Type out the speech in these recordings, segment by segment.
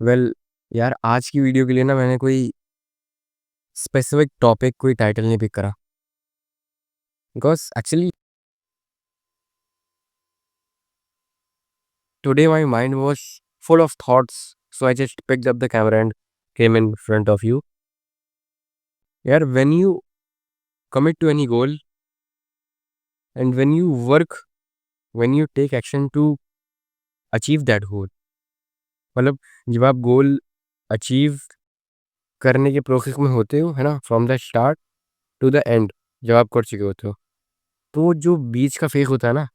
Well यार, आज की वीडियो के लिए ना मैंने कोई स्पेसिफिक टॉपिक, कोई टाइटल नहीं पिक करा। Because actually today my mind was full of thoughts, so I just picked up the camera and came in front of you. यार, when you commit to any goal and when you work, when you take action to achieve that goal, मतलब जब आप goal achieve करने के process में होते हो, है ना, from the start to the end, जब आप कर चुके होते हो, तो जो बीच का फेज होता है ना,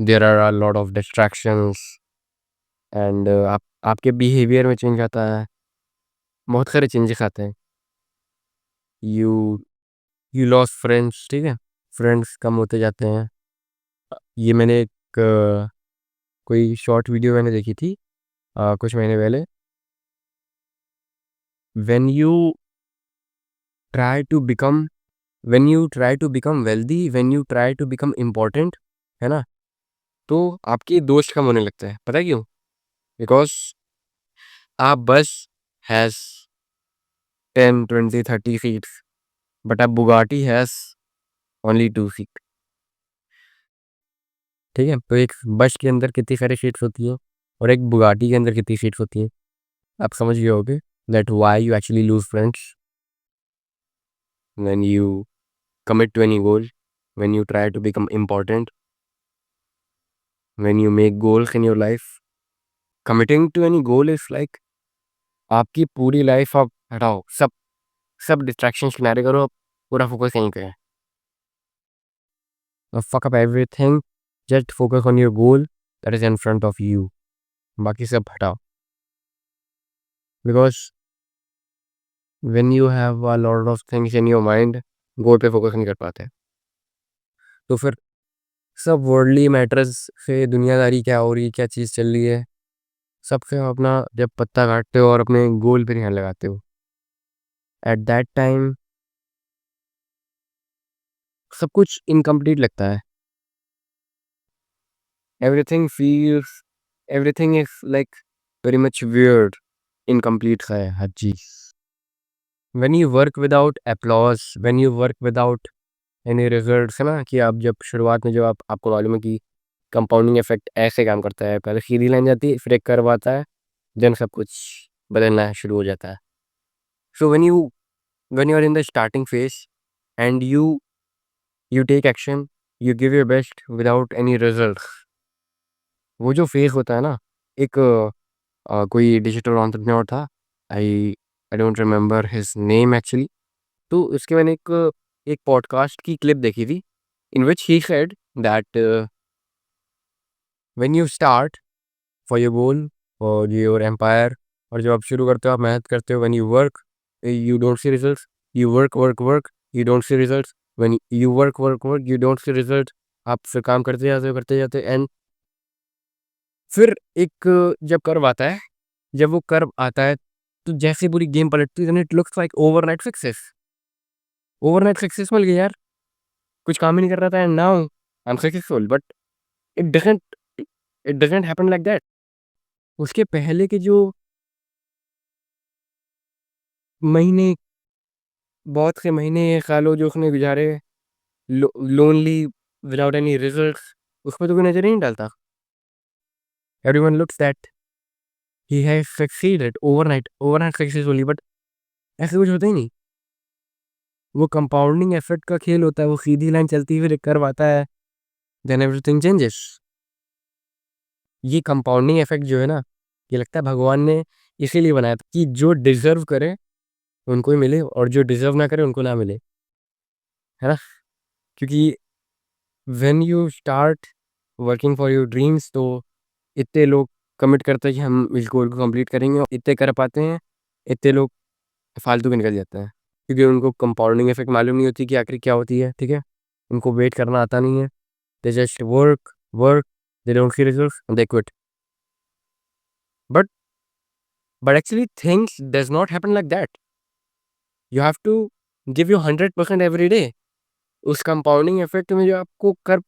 there are a lot of distractions and आपके बिहेवियर में चेंज आता है, बहुत सारे चेंजेस आते हैं। यू यू लॉस फ्रेंड्स, ठीक है, फ्रेंड्स कम होते जाते हैं। ये मैंने एक कोई शॉर्ट वीडियो मैंने देखी थी कुछ महीने पहले। When you try to become when you try to become wealthy, when you try to become important, है ना, तो आपके दोस्त कम होने लगता है। पता है क्यों? बिकॉज आप बस has 10, 20, 30 seats, but a Bugatti has only 2 seat. ठीक है, तो एक बस के अंदर कितनी सारी सीट्स होती है और एक बुगाटी के अंदर कितनी सीट्स होती है, आप समझ गए होगे that why you actually lose friends when you commit to any goal, when you try to become important, when you make goals in your life. Committing to any goal is like आपकी पूरी life आप हटाओ, सब सब distraction किनारे करो, पूरा focus यहीं पे है। Fuck up everything, just focus on your goal that is in front of you, बाकी सब हटाओ। Because when you have a lot of things in your mind, goal पे फोकस नहीं कर पाते। तो फिर सब वर्ल्डली मैटर्स से, दुनियादारी क्या हो रही है, क्या चीज़ चल रही है, सबसे अपना जब पत्ता काटते हो और अपने गोल पे ध्यान लगाते हो, एट दैट टाइम सब कुछ इनकम्प्लीट लगता है। Everything feels everything is like very much weird, incomplete सा है हर चीज़। When you work without applause, when you work without any results, है ना, कि आप जब शुरुआत में, जब आपको मालूम है कि कंपाउंडिंग इफेक्ट ऐसे काम करता है, पहले सीधी लाइन जाती है, फिर एक कर्व आता है, देन सब कुछ बदलना शुरू हो जाता है। So when you are in the starting phase and you take action, you give your best without any result, वो जो फेज होता है ना, एक कोई डिजिटल एंटरप्रेन्योर था, I I don't remember his name actually. तो उसके मैंने एक पॉडकास्ट की क्लिप देखी थी, in which he said that when you start for your goal और योर एम्पायर, और जब आप शुरू करते हो, आप मेहनत करते हो, when you work you don't see results, you work work work, you don't see results, when you work work work, you don't see result, आप फिर काम करते जाते एंड फिर एक जब कर्व आता है, जब वो कर्व आता है, तो जैसे पूरी गेम पलटती है, it looks like overnight success. Overnight success मिल गई यार, कुछ काम ही नहीं कर रहा था and now I am successful, but it doesn't it doesn't happen like that. उसके पहले के जो महीने, बहुत से महीने, सालों जो उसने गुजारे लोनली विदाउट एनी रिजल्ट्स, उस पर तो कोई नजर ही नहीं डालता। Everyone looks that he has succeeded overnight, overnight successfully, but ऐसे कुछ होता ही नहीं। वो कंपाउंडिंग इफेक्ट का खेल होता है, वो सीधी लाइन चलती है, फिर एक कर्व आता है, देन एवरीथिंग चेंजेस। ये कंपाउंडिंग इफेक्ट जो है ना, ये लगता है भगवान ने इसीलिए बनाया था कि जो डिजर्व करे उनको ही मिले और जो डिजर्व ना करे उनको ना मिले, है ना। क्योंकि when you start working for your dreams, तो इतने लोग कमिट करते हैं कि हम इस गोल को कंप्लीट करेंगे, और इतने कर पाते हैं, इतने लोग फालतू के निकल जाते हैं, क्योंकि उनको कंपाउंडिंग इफेक्ट मालूम नहीं होती कि आखिर क्या होती है। ठीक है, उनको वेट करना आता नहीं है, they just work work, they don't see results, they quit. But but actually things does not happen like that. You have to give you 100% every day. उस कंपाउंडिंग इफेक्ट में जो आपको कर्व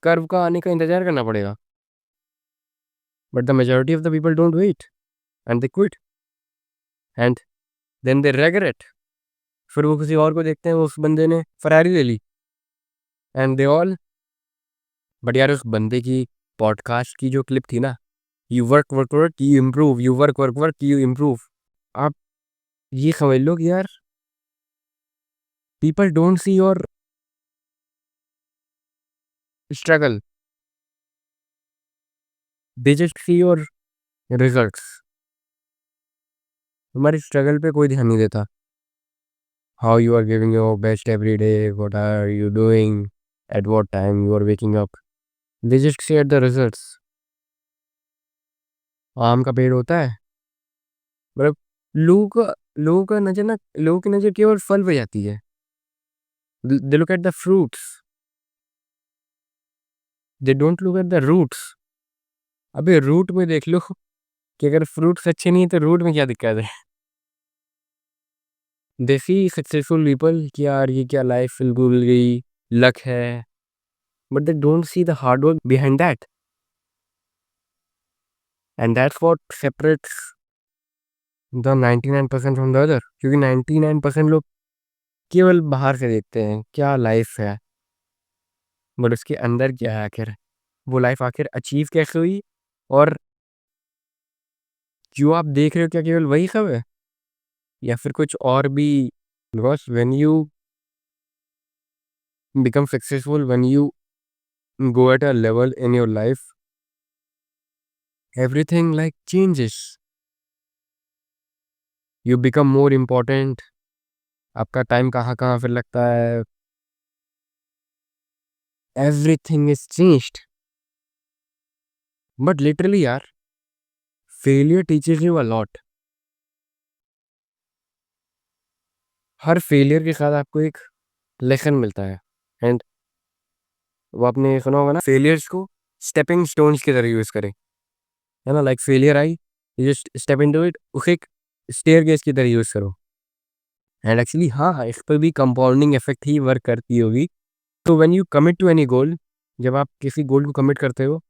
कर्व का आने का इंतजार करना पड़ेगा। But the majority of the people don't wait and they quit and then they regret. फिर वो किसी और को देखते हैं, उस बंदे ने फरारी ले ली एंड दे ऑल। बट यार उस बंदे की पॉडकास्ट की जो क्लिप थी ना, you work work work you improve, you work work work you improve, आप ये समझ लो कि यार people don't see your struggle, they just see your results. तुम्हारी स्ट्रगल पे कोई ध्यान नहीं देता। How you are giving your best every day, what are you doing, at what time you are waking up, they just see at the results. आम का पेड़ होता है, मतलब लोगों की नजर केवल फल पे जाती है। They look at the fruits, they don't look at the roots. अबे रूट में देख लो कि अगर फ्रूट्स अच्छे नहीं है तो रूट में क्या दिक्कत है। दे सी सक्सेसफुल पीपल कि यार ये क्या लाइफ बिल्कुल गई, लक है, but they don't see the hard work behind that, and that's what separates the 99% from the other. क्योंकि 99% लोग केवल बाहर से देखते हैं क्या लाइफ है, बट उसके अंदर क्या है आखिर, वो लाइफ आखिर अचीव कैसे हुई, और जो आप देख रहे हो क्या केवल वही सब है या फिर कुछ और भी। Because when you become successful, when you go at a level in your life, everything like changes, you become more important, आपका टाइम कहाँ कहाँ फिर लगता है, everything is changed। but literally यार failure teaches you a lot। Her failure के साथ आपको एक लेसन मिलता है, एंड वो आपने सुना होगा ना, फेलियर्स को स्टेपिंग स्टोन्स की तरह यूज करें, है ना। Like failure I, you just step into it, उसे एक स्टेयरकेस की तरह यूज करो। एंड एक्चुअली हाँ, इस पर भी कंपाउंडिंग इफेक्ट ही वर्क करती होगी। तो when you commit to any goal, जब आप किसी गोल को कमिट करते हो,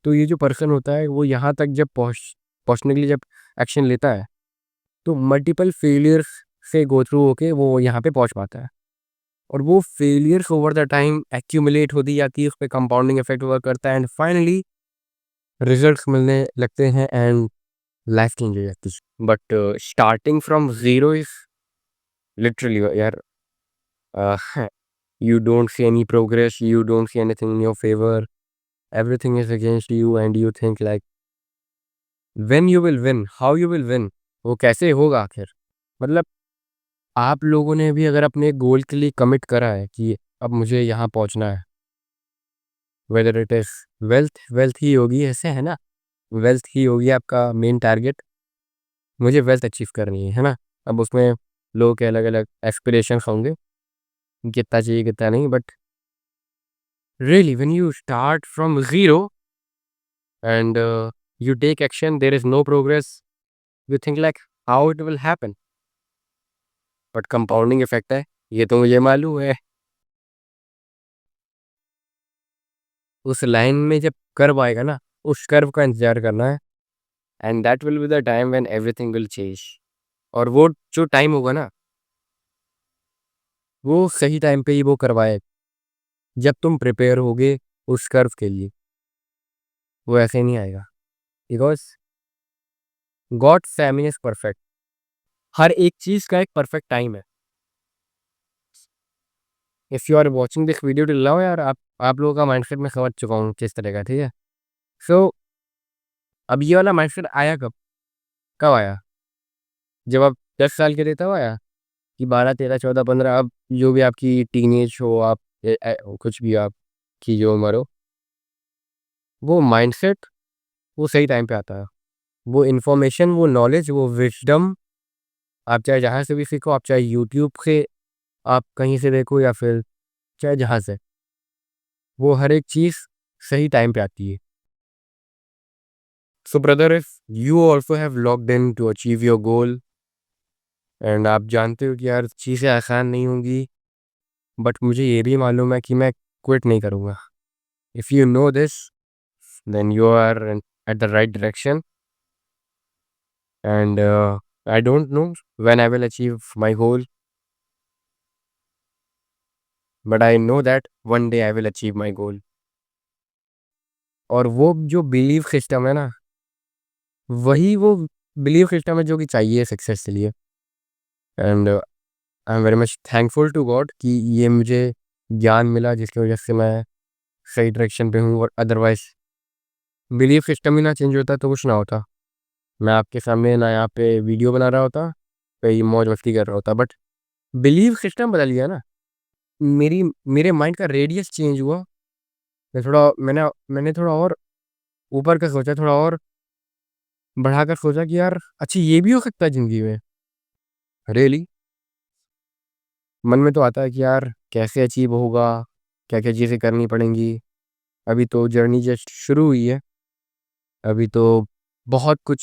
तो ये जो पर्सन होता है वो यहाँ तक जब पहुँचने के लिए जब एक्शन लेता है, तो मल्टीपल फेलियर्स से गो थ्रू होके वो यहाँ पे पहुँच पाता है। और वो failures over the time accumulate होती जाती है, उस पर कंपाउंडिंग इफेक्ट वर्क करता है, एंड फाइनली रिजल्ट्स मिलने लगते हैं एंड लाइफ चेंज हो जाती है। But starting from zero is literally यार, you don't see any progress, you don't see anything in your favor, everything is against you, and you think like when you will win, how you will win, वो कैसे होगा आखिर। मतलब आप लोगों ने भी अगर अपने गोल के लिए कमिट करा है कि अब मुझे यहाँ पहुँचना है, वेदर इट इज वेल्थ ही होगी, ऐसे है ना, वेल्थ ही होगी आपका मेन टारगेट, मुझे वेल्थ अचीव करनी है ना। अब उसमें लोगों के अलग अलग एस्पिरेशन होंगे, कितना चाहिए कितना नहीं, but really when you start from zero and you take action, there is no progress, you think like how it will happen, but compounding effect है, ये तो मुझे मालूम है। उस लाइन में जब कर्व आएगा ना, उस कर्व का इंतजार करना है, and that will be the time when everything will change. और वो जो टाइम होगा ना, वो सही टाइम पे ही वो करवाए, जब तुम प्रिपेयर होगे उस कर्व के लिए, वो ऐसे नहीं आएगा। Because God timing is perfect, हर एक चीज का एक परफेक्ट टाइम है। If you are watching this video till now यार, आप लोगों का माइंडसेट मैं समझ चुका हूँ किस तरह का, ठीक है। सो अब ये वाला माइंडसेट आया कब, कब आया, जब आप 10 साल के थे तब आया, कि 12 13 14 15, अब जो भी आपकी टीनेज हो, आप कुछ भी आपकी जो उम्र हो, वो माइंडसेट वो सही टाइम पे आता है। वो इन्फॉर्मेशन, वो नॉलेज, वो विजडम, आप चाहे जहाँ से भी सीखो, आप चाहे यूट्यूब से आप कहीं से देखो या फिर चाहे जहाँ से, वो हर एक चीज़ सही टाइम पे आती है। So brother, if you also have locked in to achieve your goal, and आप जानते हो कि यार चीज़ें आसान नहीं होंगी, बट मुझे ये भी मालूम है कि मैं क्विट नहीं करूँगा। If you know this, then you are at the right direction, and I don't know when I will achieve my goal, but I know that one day I will achieve my goal. और वो जो belief system है ना, वही वो belief system है जो कि चाहिए सक्सेस के लिए। And I am very much thankful to God कि ये मुझे ज्ञान मिला जिसकी वजह से मैं सही डायरेक्शन पे हूँ, और अदरवाइज़ बिलीफ सिस्टम ही ना चेंज होता तो कुछ ना होता। मैं आपके सामने ना यहाँ पे वीडियो बना रहा होता, कहीं मौज-मस्ती कर रहा होता, बट बिलीफ सिस्टम बदल गया ना। मेरी मेरे माइंड का रेडियस चेंज हुआ। मैंने थोड़ा और ऊपर का सोचा, थोड़ा और बढ़ाकर सोचा कि यार अच्छा ये भी हो सकता है ज़िंदगी में, रियली? मन में तो आता है कि यार कैसे अचीव होगा, क्या-क्या चीज़ें करनी पड़ेंगी। अभी तो जर्नी जस्ट शुरू हुई है। अभी तो बहुत कुछ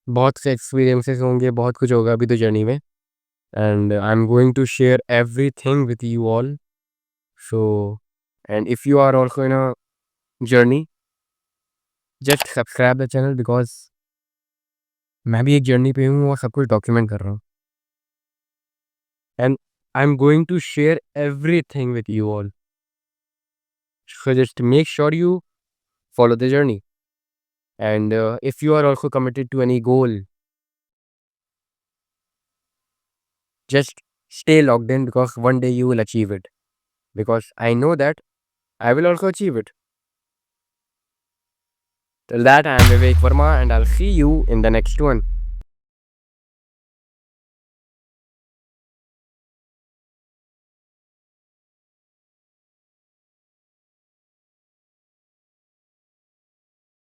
बहुत से एक्सपीरियंसेस होंगे, बहुत कुछ होगा अभी तो जर्नी में, and I am going to share everything with you all. So and if you are also in a journey, just subscribe the channel, because मैं भी एक जर्नी पे हूँ और सब कुछ डॉक्यूमेंट कर रहा हूँ, and I am going to share everything with you all. So just make sure you follow the journey. And if you are also committed to any goal, just stay locked in, because one day you will achieve it. Because I know that I will also achieve it. Till that, I am Vivek Verma, and I'll see you in the next one.